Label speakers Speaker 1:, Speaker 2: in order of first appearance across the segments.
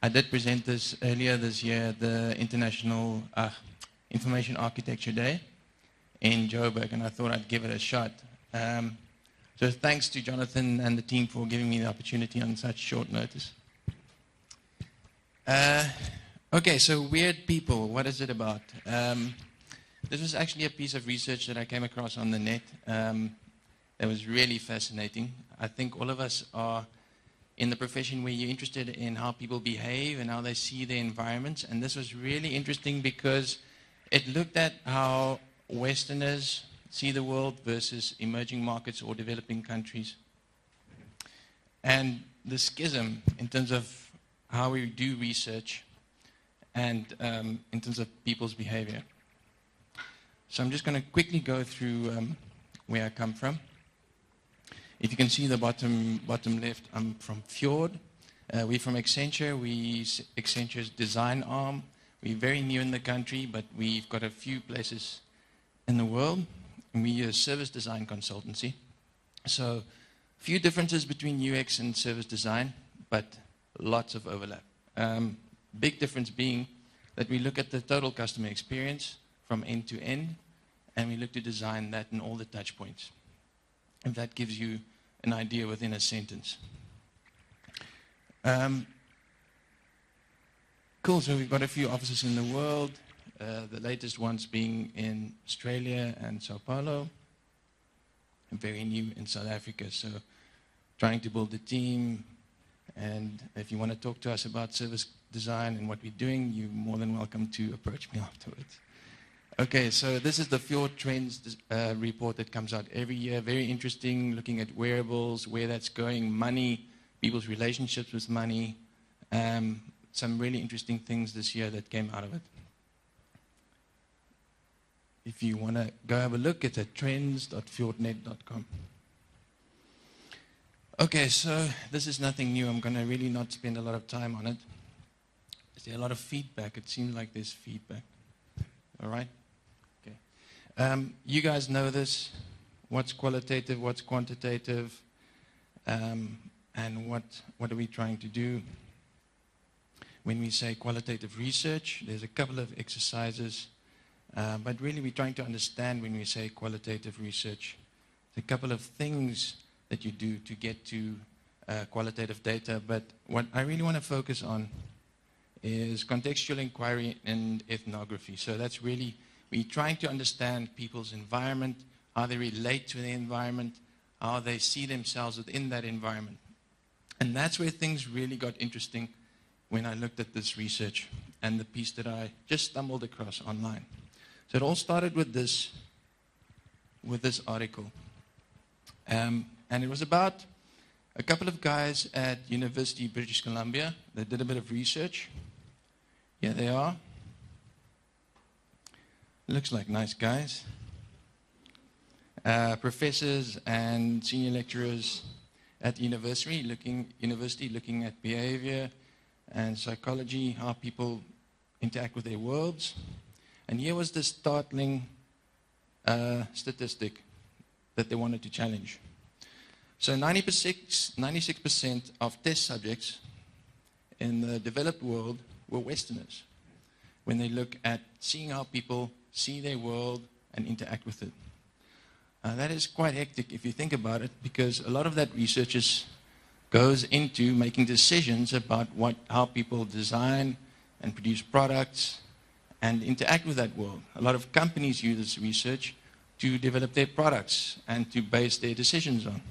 Speaker 1: I did present this earlier this year at the International Information Architecture Day in Joburg, and I thought I'd give it a shot. So thanks to Jonathan and the team for giving me the opportunity on such short notice. Okay, so weird people, what is it about? This was actually a piece of research that I came across on the net that was really fascinating. I think all of us are in the profession where you're interested in how people behave and how they see their environments, and this was really interesting because it looked at how Westerners see the world versus emerging markets or developing countries. And the schism in terms of how we do research and in terms of people's behavior. So I'm just going to quickly go through where I come from. If you can see the bottom left, I'm from FJORD. We're from Accenture. Accenture's design arm. We're very new in the country, but we've got a few places in the world. And we're a service design consultancy. So a few differences between UX and service design, but lots of overlap. Big difference being that we look at the total customer experience from end to end, and we look to design that in all the touch points. If that gives you an idea within a sentence. Cool, so we've got a few offices in the world, the latest ones being in Australia and Sao Paulo, and very new in South Africa, so trying to build a team, and if you want to talk to us about service design and what we're doing, you're more than welcome to approach me afterwards. Okay, so this is the FJORD Trends report that comes out every year. Very interesting, looking at wearables, where that's going, money, people's relationships with money. Some really interesting things this year that came out of it. If you want to go have a look, it's at trends.fjordnet.com. Okay, so this is nothing new. I'm going to really not spend a lot of time on it. Is there a lot of feedback? It seems like there's feedback. All right? You guys know this, what's qualitative, what's quantitative, and what are we trying to do? When we say qualitative research, there's a couple of exercises, but really we're trying to understand when we say qualitative research, there's a couple of things that you do to get to qualitative data, but what I really want to focus on is contextual inquiry and ethnography. So that's really we're trying to understand people's environment, how they relate to the environment, how they see themselves within that environment. And that's where things really got interesting when I looked at this research and the piece that I just stumbled across online. So it all started with this article. And it was about a couple of guys at University of British Columbia that did a bit of research. Here they are. Looks like nice guys. Professors and senior lecturers at the university looking at behavior and psychology, how people interact with their worlds. And here was the startling statistic that they wanted to challenge. So 96% of test subjects in the developed world were Westerners when they look at seeing how people see their world and interact with it. That is quite hectic if you think about it, because a lot of that research goes into making decisions about how people design and produce products and interact with that world. A lot of companies use this research to develop their products and to base their decisions on.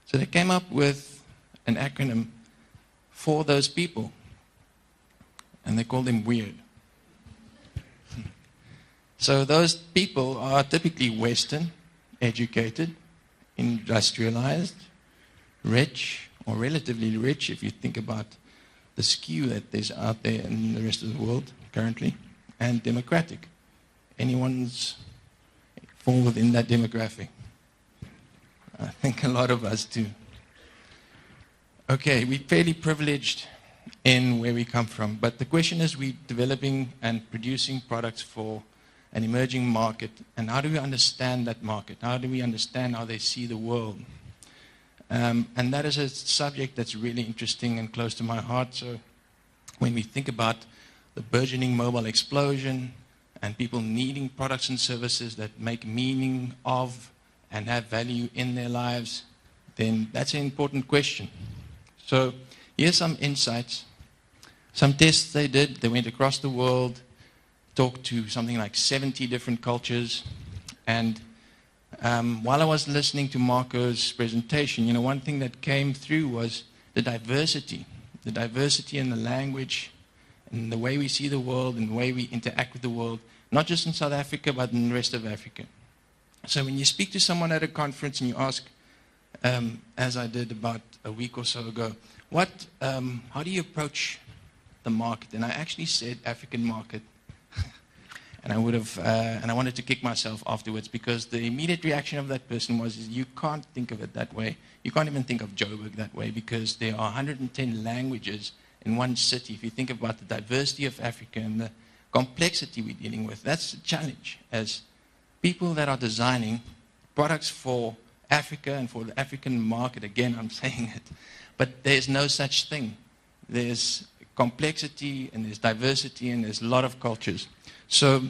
Speaker 1: So they came up with an acronym for those people, and they call them WE.I.R.D. So those people are typically Western, educated, industrialized, rich, or relatively rich if you think about the skew that there's out there in the rest of the world currently, and democratic. Anyone's fall within that demographic? I think a lot of us do. Okay, we're fairly privileged in where we come from, but the question is, we're developing and producing products for an emerging market, and how do we understand that market? How do we understand how they see the world? And that is a subject that's really interesting and close to my heart, so when we think about the burgeoning mobile explosion and people needing products and services that make meaning of and have value in their lives, then that's an important question. So here's some insights. Some tests they did. They went across the world, talked to something like 70 different cultures, and while I was listening to Marco's presentation, one thing that came through was the diversity in the language and the way we see the world and the way we interact with the world, not just in South Africa, but in the rest of Africa. So when you speak to someone at a conference and you ask, as I did about a week or so ago, how do you approach the market? And I actually said African market. And I wanted to kick myself afterwards, because the immediate reaction of that person was, you can't think of it that way. You can't even think of Joburg that way, because there are 110 languages in one city. If you think about the diversity of Africa and the complexity we're dealing with, that's a challenge as people that are designing products for Africa and for the African market. Again, I'm saying it, but there's no such thing. There's complexity and there's diversity and there's a lot of cultures. So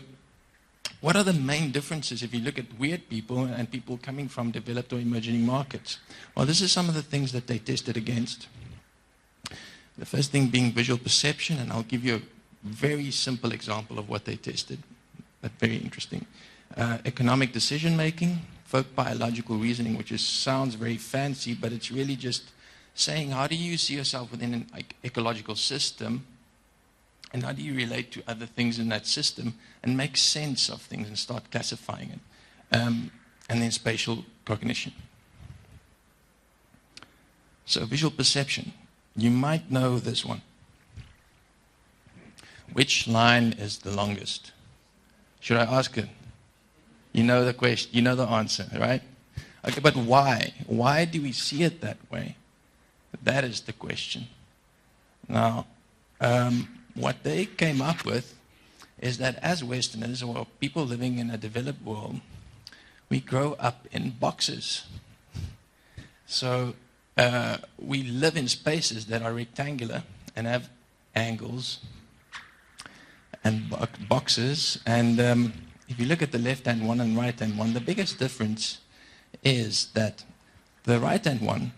Speaker 1: what are the main differences if you look at weird people and people coming from developed or emerging markets? Well, this is some of the things that they tested against. The first thing being visual perception, and I'll give you a very simple example of what they tested, but very interesting. Economic decision making, folk biological reasoning, which sounds very fancy, but it's really just saying, how do you see yourself within an ecological system? And how do you relate to other things in that system and make sense of things and start classifying it? And then spatial cognition. So visual perception. You might know this one. Which line is the longest? Should I ask it? You know the question, you know the answer, right? Okay, but why? Why do we see it that way? That is the question. Now, what they came up with is that as Westerners, or people living in a developed world, we grow up in boxes. So we live in spaces that are rectangular and have angles and boxes. And if you look at the left-hand one and right-hand one, the biggest difference is that the right-hand one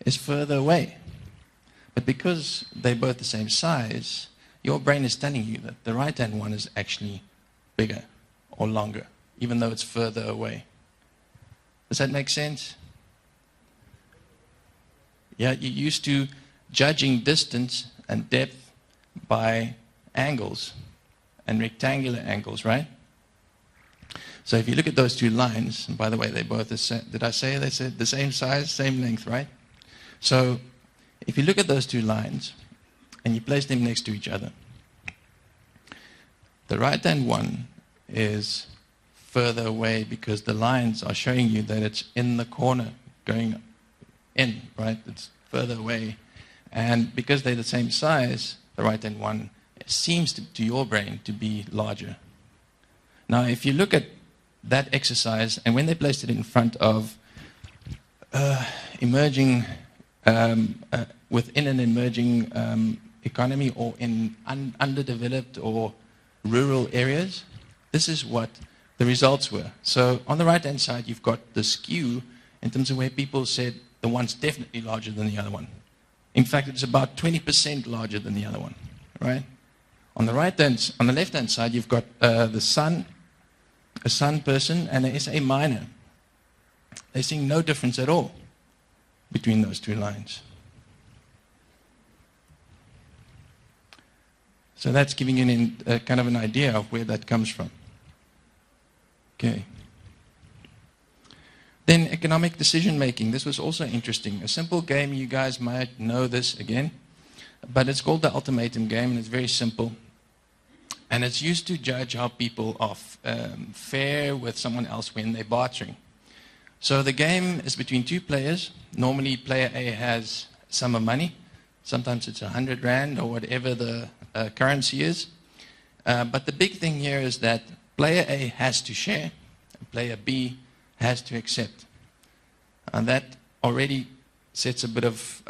Speaker 1: is further away. But because they're both the same size, your brain is telling you that the right-hand one is actually bigger or longer, even though it's further away. Does that make sense? Yeah, you're used to judging distance and depth by angles and rectangular angles, right? So if you look at those two lines, and by the way, they both the same, did I say they said the same size, same length, right? So if you look at those two lines and you place them next to each other, the right-hand one is further away because the lines are showing you that it's in the corner going in, right? It's further away. And because they're the same size, the right-hand one seems to your brain to be larger. Now, if you look at that exercise, and when they placed it in front of emerging, within an emerging economy or in underdeveloped or rural areas, this is what the results were. So on the right-hand side, you've got the skew in terms of where people said the one's definitely larger than the other one. In fact, it's about 20% larger than the other one, right? On the left-hand side, you've got the sun, a sun person, and an SA minor. They're seeing no difference at all between those two lines. So that's giving you kind of an idea of where that comes from. Okay. Then economic decision making. This was also interesting. A simple game, you guys might know this again, but it's called the ultimatum game, and it's very simple. And it's used to judge how people are fare with someone else when they're bartering. So the game is between two players. Normally, player A has a sum of money. Sometimes it's 100 Rand or whatever the currency is. But the big thing here is that player A has to share, and player B has to accept. And that already sets a bit of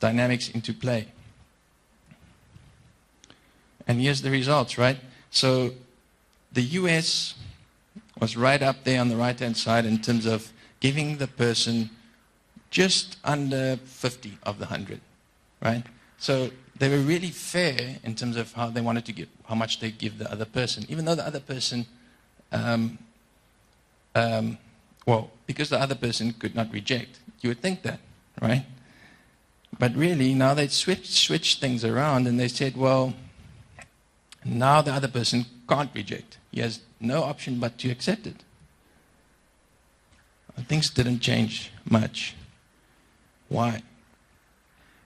Speaker 1: dynamics into play. And here's the results, right? So the US was right up there on the right-hand side in terms of giving the person just under 50 of the 100, right? So they were really fair in terms of how they wanted to give, how much they give the other person, even though the other person, well, because the other person could not reject. You would think that, right? But really, now they switched things around and they said, well, now the other person can't reject. He has no option but to accept it. Things didn't change much. Why?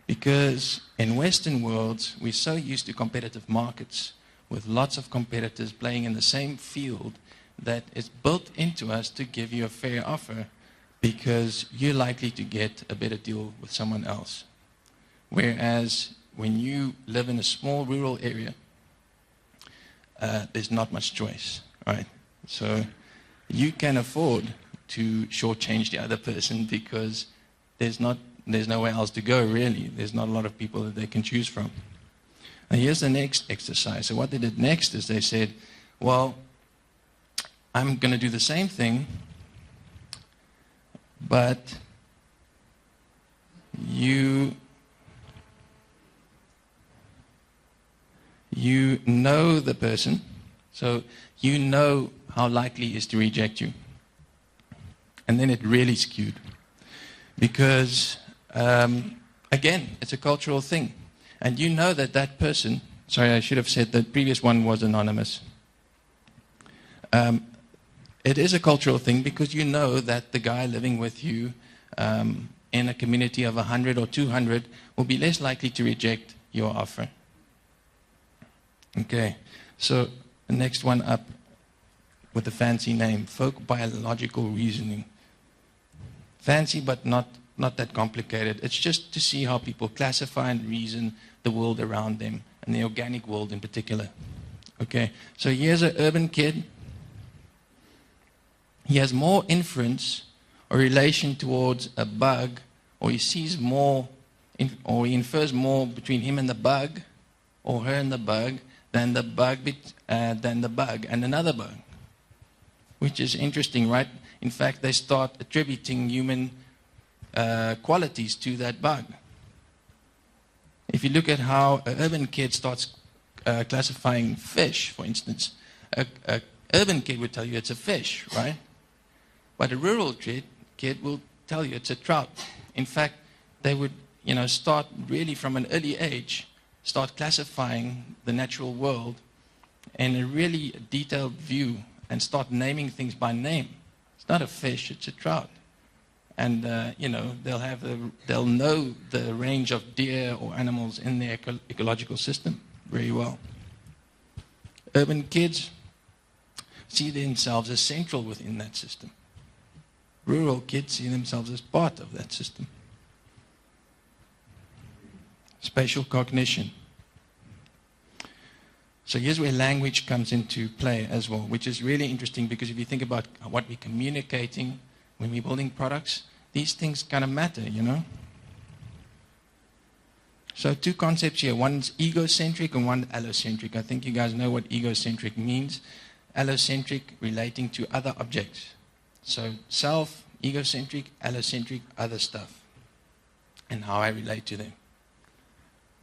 Speaker 1: Because in Western worlds, we're so used to competitive markets with lots of competitors playing in the same field that it's built into us to give you a fair offer because you're likely to get a better deal with someone else. Whereas when you live in a small rural area, there's not much choice, right? So you can afford to shortchange the other person because there's nowhere else to go, really. There's not a lot of people that they can choose from. And here's the next exercise. So what they did next is they said, well, I'm going to do the same thing, but you know the person, so you know how likely he is to reject you. And then it really skewed. Because, again, it's a cultural thing. And you know that that person, sorry, I should have said the previous one was anonymous. It is a cultural thing because you know that the guy living with you in a community of 100 or 200 will be less likely to reject your offer. Okay, so the next one up with a fancy name, folk biological reasoning. Fancy but not that complicated. It's just to see how people classify and reason the world around them, and the organic world in particular. Okay, so here's an urban kid. He has more inference or relation towards a bug, or he sees more, or he infers more between him and the bug, or her and the bug, than the bug and another bug. Which is interesting, right? In fact, they start attributing human qualities to that bug. If you look at how an urban kid starts classifying fish, for instance, an urban kid would tell you it's a fish, right? But a rural kid will tell you it's a trout. In fact, they would, start really from an early age, start classifying the natural world in a really detailed view and start naming things by name. It's not a fish, it's a trout. And, they'll know the range of deer or animals in their ecological system very well. Urban kids see themselves as central within that system. Rural kids see themselves as part of that system. Spatial cognition. So here's where language comes into play as well, which is really interesting because if you think about what we're communicating when we're building products, these things kind of matter, So two concepts here. One's egocentric and one allocentric. I think you guys know what egocentric means. Allocentric, relating to other objects. So self, egocentric, allocentric, other stuff. And how I relate to them.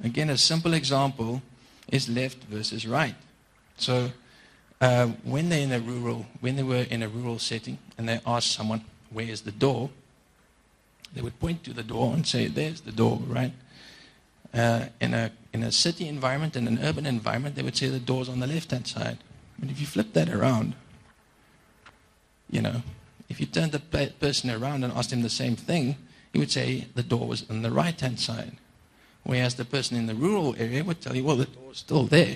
Speaker 1: Again, a simple example is left versus right. So when they were in a rural setting and they asked someone, where is the door? They would point to the door and say, there's the door, right? In a city environment, in an urban environment, they would say the door's on the left-hand side. But if you flip that around, if you turned the person around and asked him the same thing, he would say the door was on the right-hand side. Whereas the person in the rural area would tell you, well, the door's still there.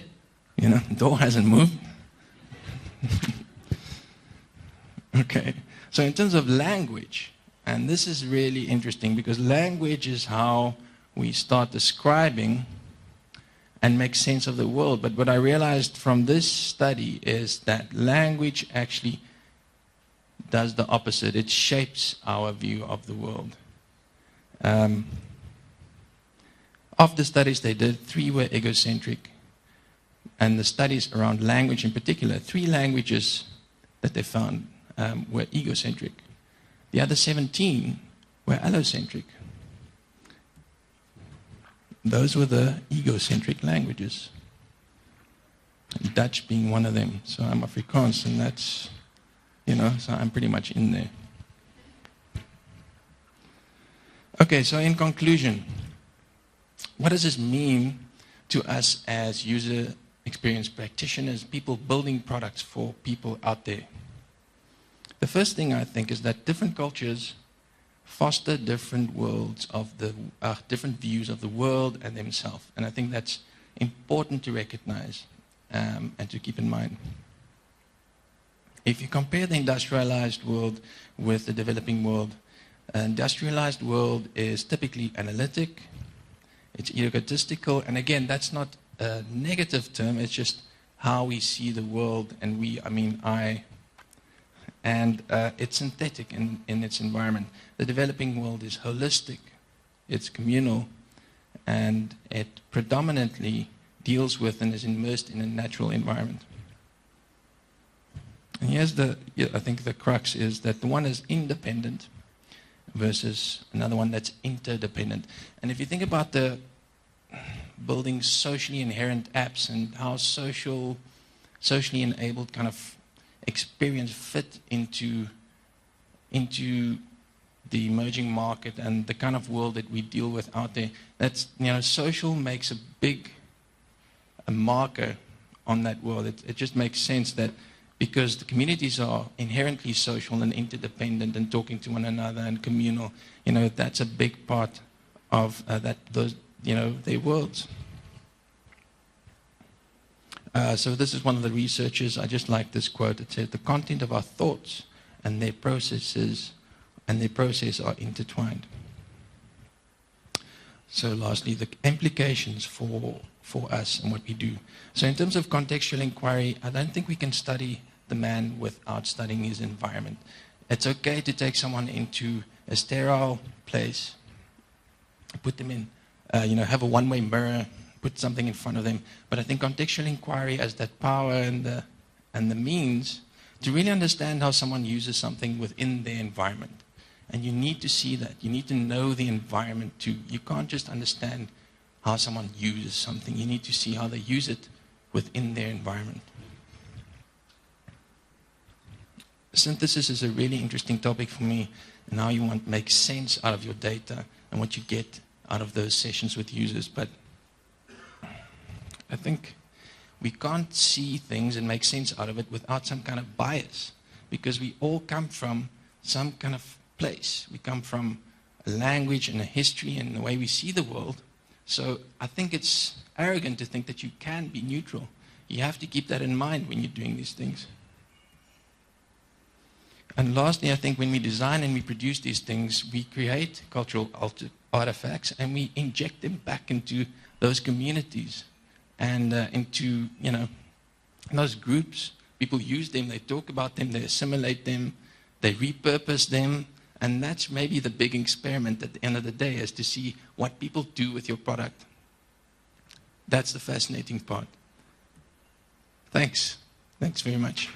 Speaker 1: The door hasn't moved. Okay. So in terms of language, and this is really interesting because language is how we start describing and make sense of the world. But what I realized from this study is that language actually does the opposite. It shapes our view of the world. Of the studies they did, 3 were egocentric. and the studies around language in particular, 3 languages that they found were egocentric. The other 17 were allocentric. Those were the egocentric languages. Dutch being one of them. So I'm Afrikaans, and that's, so I'm pretty much in there. Okay, so in conclusion, what does this mean to us as user experience practitioners, people building products for people out there? The first thing I think is that different cultures foster different worlds of different views of the world and themselves. And I think that's important to recognize and to keep in mind. If you compare the industrialized world with the developing world, industrialized world is typically analytic, it's egotistical, and again, that's not a negative term, it's just how we see the world, and I, and it's synthetic in its environment. The developing world is holistic, it's communal, and it predominantly deals with and is immersed in a natural environment. And here's I think the crux is that the one is independent versus another one that's interdependent. And if you think about the building socially inherent apps and how socially enabled kind of experience fit into the emerging market and the kind of world that we deal with out there, that's, social makes a marker on that world. It just makes sense that because the communities are inherently social and interdependent and talking to one another and communal, that's a big part of their worlds. So this is one of the researchers. I just like this quote. It said, "The content of our thoughts and their process are intertwined." So lastly, the implications for us and what we do. So in terms of contextual inquiry, I don't think we can study the man without studying his environment. It's okay to take someone into a sterile place, put them in, have a one-way mirror, put something in front of them. But I think contextual inquiry has that power and the means to really understand how someone uses something within their environment. And you need to see that. You need to know the environment too. You can't just understand how someone uses something. You need to see how they use it within their environment. Synthesis is a really interesting topic for me, and how you want to make sense out of your data and what you get out of those sessions with users. But I think we can't see things and make sense out of it without some kind of bias, because we all come from some kind of place. We come from a language and a history and the way we see the world. So I think it's arrogant to think that you can be neutral. You have to keep that in mind when you're doing these things. And lastly, I think when we design and we produce these things, we create cultural artifacts and we inject them back into those communities and into, those groups. People use them, they talk about them, they assimilate them, they repurpose them. And that's maybe the big experiment at the end of the day, is to see what people do with your product. That's the fascinating part. Thanks. Thanks very much.